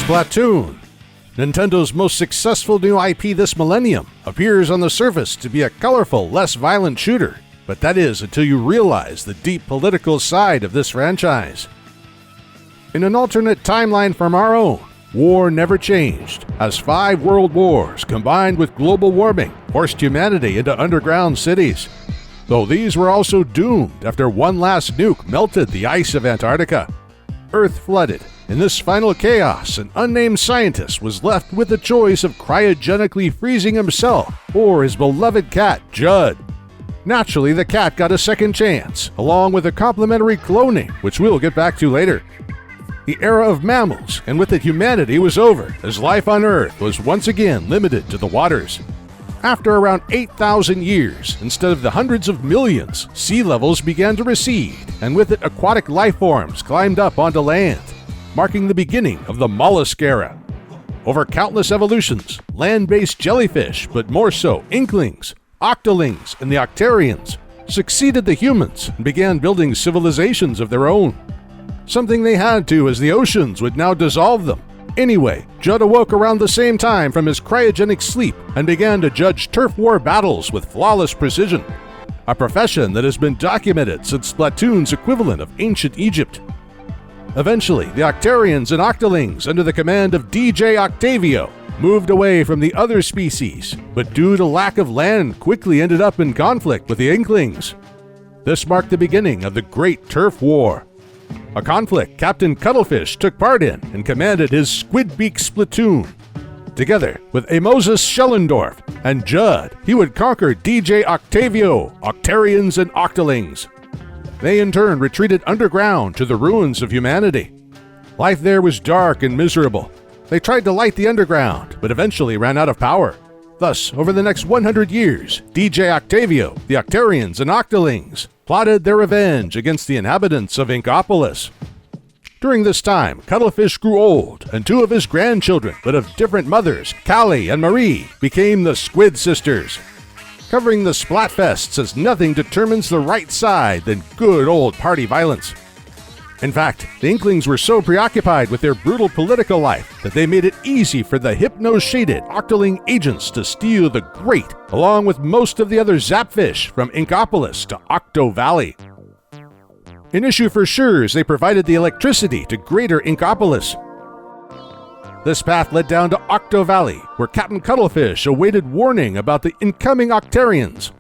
Splatoon, Nintendo's most successful new IP this millennium, appears on the surface to be a colorful, less violent shooter, but that is until you realize the deep political side of this franchise. In an alternate timeline from our own, war never changed, as 5 world wars combined with global warming forced humanity into underground cities, though these were also doomed after one last nuke melted the ice of Antarctica. Earth flooded. In this final chaos, an unnamed scientist was left with the choice of cryogenically freezing himself or his beloved cat, Judd. Naturally, the cat got a second chance, along with a complimentary cloning, which we'll get back to later. The era of mammals, and with it humanity, was over, as life on Earth was once again limited to the waters. After around 8,000 years, instead of the hundreds of millions, sea levels began to recede, and with it aquatic life forms climbed up onto land, marking the beginning of the mollusk era. Over countless evolutions, land-based jellyfish, but more so Inklings, Octolings, and the Octarians, succeeded the humans and began building civilizations of their own. Something they had to, as the oceans would now dissolve them. Anyway, Judd awoke around the same time from his cryogenic sleep and began to judge turf war battles with flawless precision, a profession that has been documented since Splatoon's equivalent of ancient Egypt. Eventually, the Octarians and Octolings, under the command of DJ Octavio, moved away from the other species, but due to lack of land quickly ended up in conflict with the Inklings. This marked the beginning of the Great Turf War, a conflict Captain Cuttlefish took part in and commanded his Squidbeak Splatoon. Together with Moses Schellendorf and Judd, he would conquer DJ Octavio, Octarians, and Octolings. They in turn retreated underground to the ruins of humanity. Life there was dark and miserable. They tried to light the underground, but eventually ran out of power. Thus, over the next 100 years, DJ Octavio, the Octarians, and Octolings plotted their revenge against the inhabitants of Inkopolis. During this time, Cuttlefish grew old, and 2 of his grandchildren, but of different mothers, Callie and Marie, became the Squid Sisters. Covering the Splatfests as nothing determines the right side than good old party violence. In fact, the Inklings were so preoccupied with their brutal political life that they made it easy for the hypno-shaded Octoling agents to steal the Great, along with most of the other Zapfish from Inkopolis to Octo Valley. An issue for sure is they provided the electricity to Greater Inkopolis. This path led down to Octo Valley, where Captain Cuttlefish awaited warning about the incoming Octarians.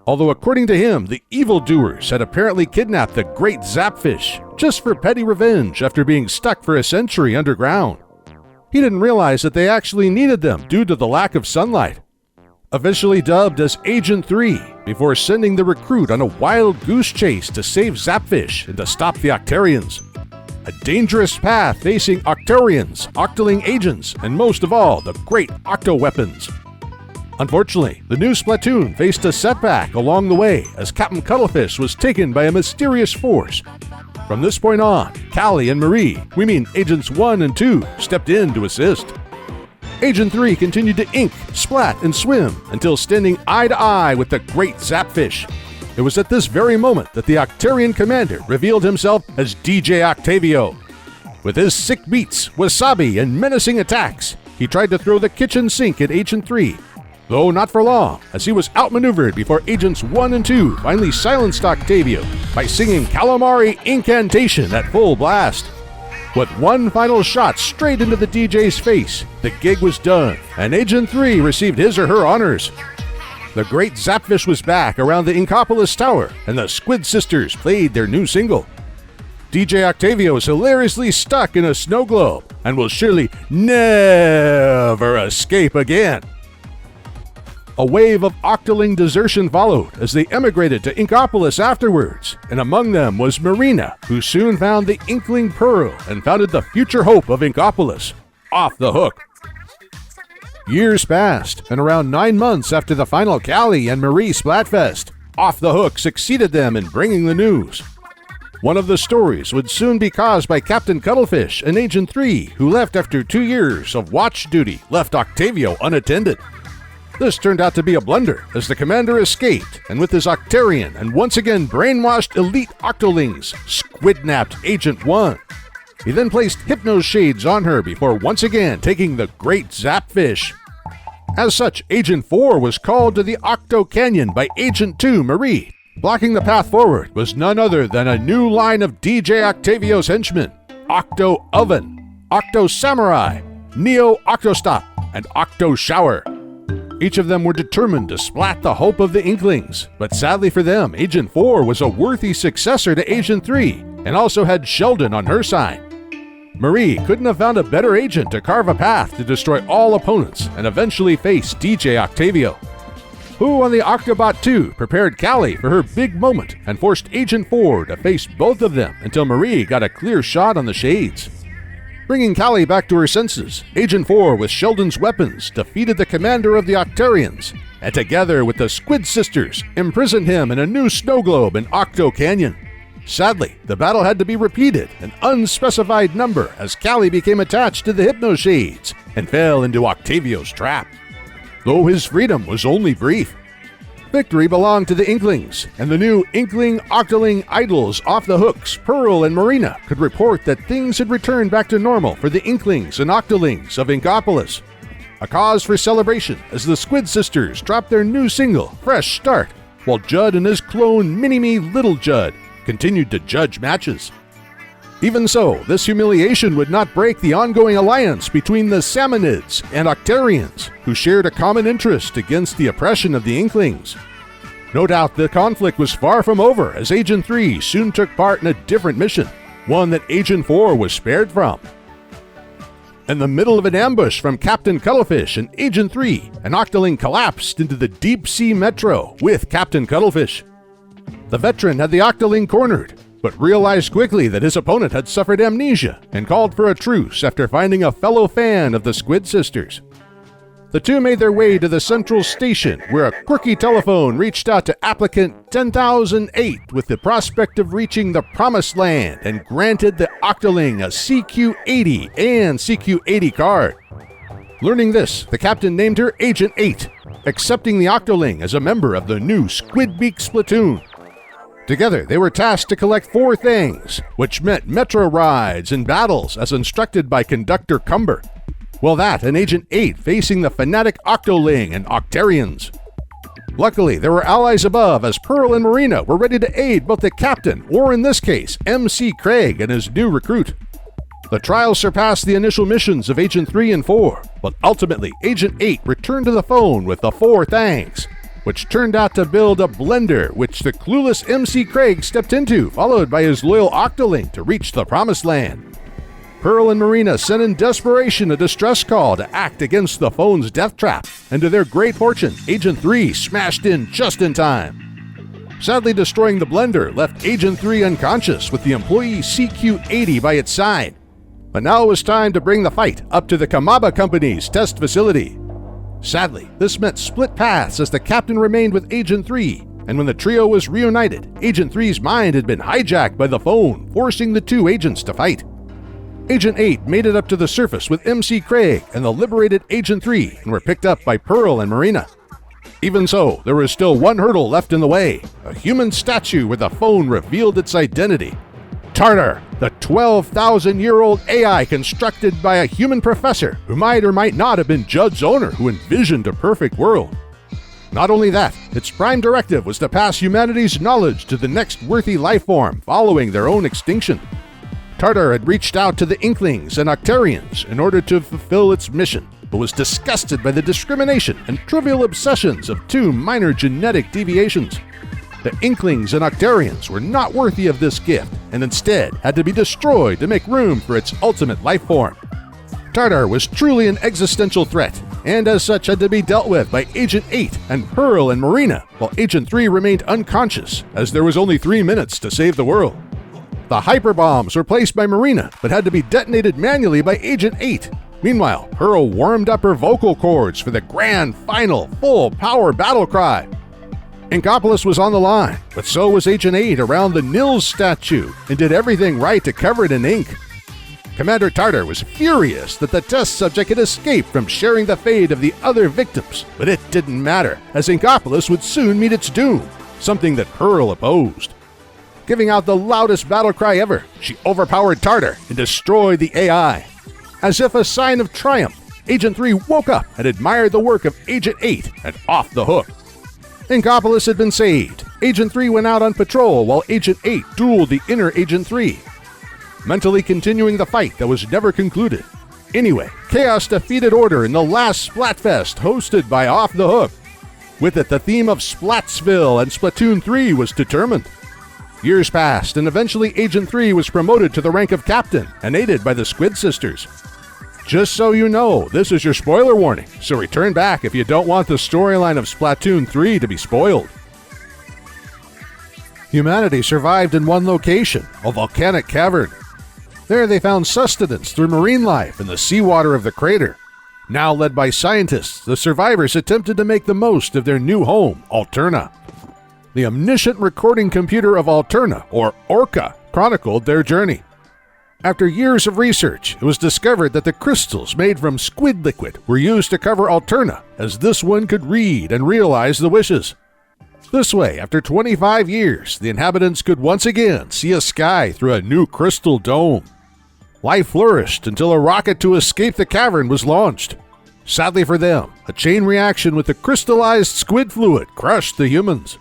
Although according to him, the evildoers had apparently kidnapped the great Zapfish just for petty revenge after being stuck for a century underground. He didn't realize that they actually needed them due to the lack of sunlight. Officially dubbed as Agent 3, before sending the recruit on a wild goose chase to save Zapfish and to stop the Octarians. A dangerous path facing Octarians, Octoling agents, and most of all, the great Octo weapons. Unfortunately, the new Splatoon faced a setback along the way as Captain Cuttlefish was taken by a mysterious force. From this point on, Callie and Marie, we mean Agents 1 and 2, stepped in to assist. Agent 3 continued to ink, splat, and swim until standing eye to eye with the great Zapfish. It was at this very moment that the Octarian commander revealed himself as DJ Octavio. With his sick beats, wasabi, and menacing attacks, he tried to throw the kitchen sink at Agent 3, though not for long, as he was outmaneuvered before Agents 1 and 2 finally silenced Octavio by singing Calamari Incantation at full blast. With one final shot straight into the DJ's face, the gig was done, and Agent 3 received his or her honors. The great Zapfish was back around the Inkopolis Tower, and the Squid Sisters played their new single. DJ Octavio is hilariously stuck in a snow globe and will surely never escape again. A wave of Octoling desertion followed as they emigrated to Inkopolis afterwards, and among them was Marina, who soon found the Inkling Pearl and founded the future hope of Inkopolis, Off the Hook. Years passed, and around 9 months after the final Callie and Marie Splatfest, Off the Hook succeeded them in bringing the news. One of the stories would soon be caused by Captain Cuttlefish and Agent 3, who left after 2 years of watch duty, left Octavio unattended. This turned out to be a blunder, as the commander escaped, and with his Octarian and once again brainwashed elite Octolings, squidnapped Agent 1. He then placed hypno shades on her before once again taking the great Zapfish. As such, Agent 4 was called to the Octo Canyon by Agent 2, Marie. Blocking the path forward was none other than a new line of DJ Octavio's henchmen, Octo Oven, Octo Samurai, Neo Octostop, and Octo Shower. Each of them were determined to splat the hope of the Inklings, but sadly for them, Agent 4 was a worthy successor to Agent 3 and also had Sheldon on her side. Marie couldn't have found a better agent to carve a path to destroy all opponents and eventually face DJ Octavio, who on the Octobot 2 prepared Callie for her big moment and forced Agent 4 to face both of them until Marie got a clear shot on the shades. Bringing Callie back to her senses, Agent 4 with Sheldon's weapons defeated the commander of the Octarians, and together with the Squid Sisters, imprisoned him in a new snow globe in Octo Canyon. Sadly, the battle had to be repeated an unspecified number as Callie became attached to the Hypno Shades and fell into Octavio's trap. Though his freedom was only brief. Victory belonged to the Inklings, and the new Inkling Octoling idols off the hooks, Pearl and Marina, could report that things had returned back to normal for the Inklings and Octolings of Inkopolis. A cause for celebration as the Squid Sisters dropped their new single, Fresh Start, while Judd and his clone Mini-Me Little Judd continued to judge matches. Even so, this humiliation would not break the ongoing alliance between the Samanids and Octarians, who shared a common interest against the oppression of the Inklings. No doubt the conflict was far from over as Agent 3 soon took part in a different mission, one that Agent 4 was spared from. In the middle of an ambush from Captain Cuttlefish and Agent 3, an Octoling collapsed into the deep sea metro with Captain Cuttlefish. The veteran had the Octoling cornered, but realized quickly that his opponent had suffered amnesia and called for a truce after finding a fellow fan of the Squid Sisters. The two made their way to the central station where a quirky telephone reached out to applicant 10,008 with the prospect of reaching the Promised Land and granted the Octoling a CQ-80 and CQ-80 card. Learning this, the captain named her Agent 8, accepting the Octoling as a member of the new Squidbeak Splatoon. Together, they were tasked to collect 4 things, which meant metro rides and battles as instructed by Conductor Cumber. Well, that and Agent 8 facing the fanatic Octoling and Octarians. Luckily, there were allies above as Pearl and Marina were ready to aid both the captain, or in this case, MC Craig and his new recruit. The trials surpassed the initial missions of Agent 3 and 4, but ultimately, Agent 8 returned to the phone with the 4 thanks, which turned out to build a blender which the clueless MC Craig stepped into, followed by his loyal Octoling to reach the Promised Land. Pearl and Marina sent in desperation a distress call to act against the phone's death trap, and to their great fortune, Agent 3 smashed in just in time. Sadly, destroying the blender left Agent 3 unconscious with the employee CQ-80 by its side. But now it was time to bring the fight up to the Kamaba Company's test facility. Sadly, this meant split paths as the captain remained with Agent 3, and when the trio was reunited, Agent 3's mind had been hijacked by the phone, forcing the two agents to fight. Agent 8 made it up to the surface with MC Craig and the liberated Agent 3 and were picked up by Pearl and Marina. Even so, there was still one hurdle left in the way, a human statue where the phone revealed its identity. Tartar, the 12,000-year-old AI constructed by a human professor who might or might not have been Judd's owner who envisioned a perfect world. Not only that, its prime directive was to pass humanity's knowledge to the next worthy life form following their own extinction. Tartar had reached out to the Inklings and Octarians in order to fulfill its mission, but was disgusted by the discrimination and trivial obsessions of 2 minor genetic deviations. The Inklings and Octarians were not worthy of this gift and instead had to be destroyed to make room for its ultimate life form. Tartar was truly an existential threat, and as such had to be dealt with by Agent 8 and Pearl and Marina, while Agent 3 remained unconscious as there was only 3 minutes to save the world. The hyperbombs were placed by Marina, but had to be detonated manually by Agent 8. Meanwhile, Pearl warmed up her vocal cords for the grand final full-power battle cry. Inkopolis was on the line, but so was Agent 8 around the Nils statue and did everything right to cover it in ink. Commander Tartar was furious that the test subject had escaped from sharing the fate of the other victims, but it didn't matter, as Inkopolis would soon meet its doom, something that Pearl opposed. Giving out the loudest battle cry ever, she overpowered Tartar and destroyed the AI. As if a sign of triumph, Agent 3 woke up and admired the work of Agent 8 and off the hook. Inkopolis had been saved. Agent 3 went out on patrol while Agent 8 dueled the inner Agent 3, mentally continuing the fight that was never concluded. Anyway, Chaos defeated Order in the last Splatfest hosted by Off the Hook. With it, the theme of Splatsville and Splatoon 3 was determined. Years passed, and eventually Agent 3 was promoted to the rank of Captain and aided by the Squid Sisters. Just so you know, this is your spoiler warning, so return back if you don't want the storyline of Splatoon 3 to be spoiled. Humanity survived in one location, a volcanic cavern. There they found sustenance through marine life in the seawater of the crater. Now led by scientists, the survivors attempted to make the most of their new home, Alterna. The omniscient recording computer of Alterna, or Orca, chronicled their journey. After years of research, it was discovered that the crystals made from squid liquid were used to cover Alterna, as this one could read and realize the wishes. This way, after 25 years, the inhabitants could once again see a sky through a new crystal dome. Life flourished until a rocket to escape the cavern was launched. Sadly for them, a chain reaction with the crystallized squid fluid crushed the humans.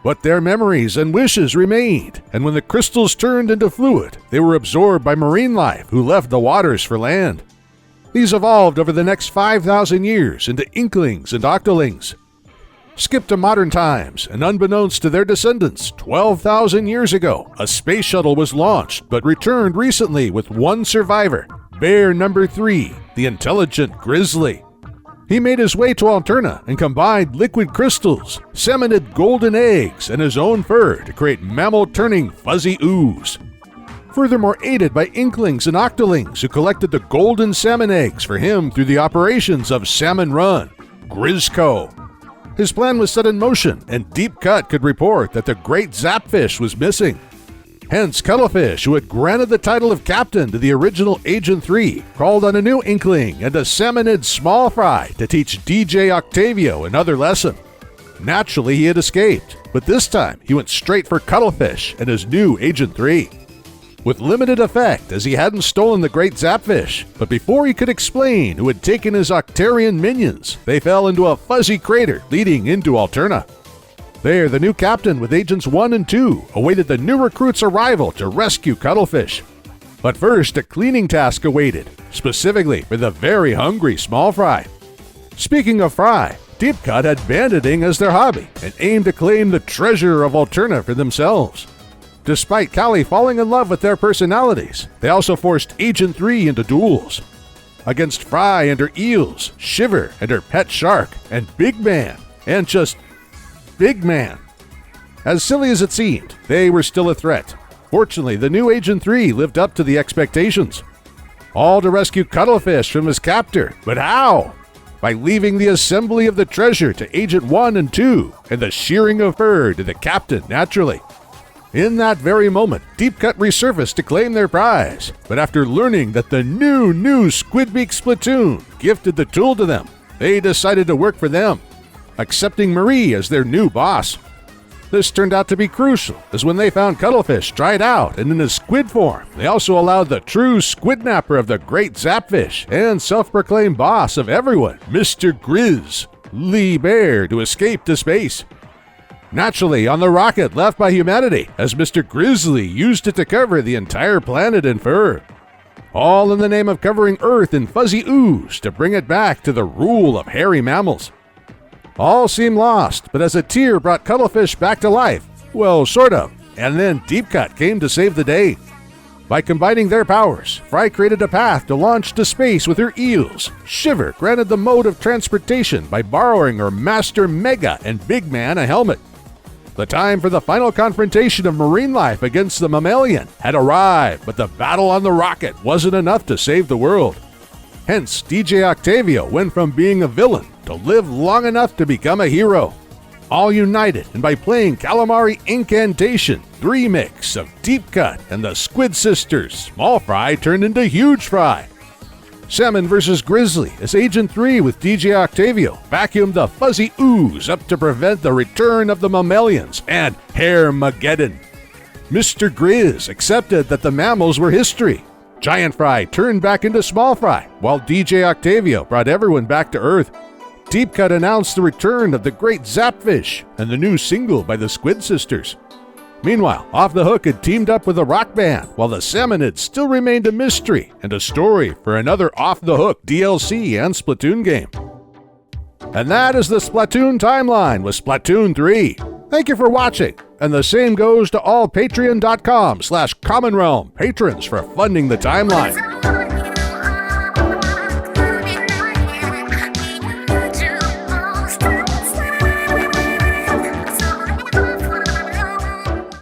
But their memories and wishes remained, and when the crystals turned into fluid, they were absorbed by marine life who left the waters for land. These evolved over the next 5,000 years into Inklings and Octolings. Skip to modern times, and unbeknownst to their descendants, 12,000 years ago, a space shuttle was launched but returned recently with one survivor, Bear Number 3, the intelligent Grizzly. He made his way to Alterna and combined liquid crystals, seminid golden eggs, and his own fur to create mammal-turning fuzzy ooze. Furthermore aided by Inklings and Octolings who collected the golden salmon eggs for him through the operations of Salmon Run, Grizzco. His plan was set in motion, and Deep Cut could report that the great Zapfish was missing. Hence, Cuttlefish, who had granted the title of captain to the original Agent 3, called on a new Inkling and a salmonid Small Fry to teach DJ Octavio another lesson. Naturally, he had escaped, but this time he went straight for Cuttlefish and his new Agent 3. With limited effect, as he hadn't stolen the great Zapfish, but before he could explain who had taken his Octarian minions, they fell into a fuzzy crater leading into Alterna. There, the new captain with Agents 1 and 2 awaited the new recruit's arrival to rescue Cuttlefish. But first, a cleaning task awaited, specifically for the very hungry Small Fry. Speaking of Fry, Deep Cut had banditing as their hobby and aimed to claim the treasure of Alterna for themselves. Despite Callie falling in love with their personalities, they also forced Agent 3 into duels. Against Fry and her eels, Shiver and her pet shark, and Big Man, and just Big Man. As silly as it seemed, they were still a threat. Fortunately, the new Agent 3 lived up to the expectations. All to rescue Cuttlefish from his captor, but how? By leaving the assembly of the treasure to Agent 1 and 2, and the shearing of fur to the captain, naturally. In that very moment, Deep Cut resurfaced to claim their prize, but after learning that the new Squidbeak Splatoon gifted the tool to them, they decided to work for them, accepting Marie as their new boss. This turned out to be crucial, as when they found Cuttlefish dried out and in his squid form, they also allowed the true squidnapper of the great Zapfish and self-proclaimed boss of everyone, Mr. Grizz, Lee Bear, to escape to space. Naturally, on the rocket left by humanity, as Mr. Grizzly used it to cover the entire planet in fur. All in the name of covering Earth in fuzzy ooze to bring it back to the rule of hairy mammals. All seemed lost, but as a tear brought Cuttlefish back to life, well, sort of, and then Deep Cut came to save the day. By combining their powers, Fry created a path to launch to space with her eels. Shiver granted the mode of transportation by borrowing her Master Mega and Big Man a helmet. The time for the final confrontation of marine life against the mammalian had arrived, but the battle on the rocket wasn't enough to save the world. Hence, DJ Octavio went from being a villain to live long enough to become a hero. All united, and by playing Calamari Incantation, 3 mix of Deep Cut and the Squid Sisters, Small Fry turned into Huge Fry. Salmon vs. Grizzly as Agent 3 with DJ Octavio vacuumed the fuzzy ooze up to prevent the return of the mammalians and Hairmageddon. Mr. Grizz accepted that the mammals were history. Giant Fry turned back into Small Fry, while DJ Octavio brought everyone back to Earth. Deep Cut announced the return of the Great Zapfish and the new single by the Squid Sisters. Meanwhile, Off the Hook had teamed up with a rock band, while the Salmonids still remained a mystery and a story for another Off the Hook DLC and Splatoon game. And that is the Splatoon timeline with Splatoon 3. Thank you for watching, and the same goes to all patreon.com/commonrealm patrons for funding the timeline.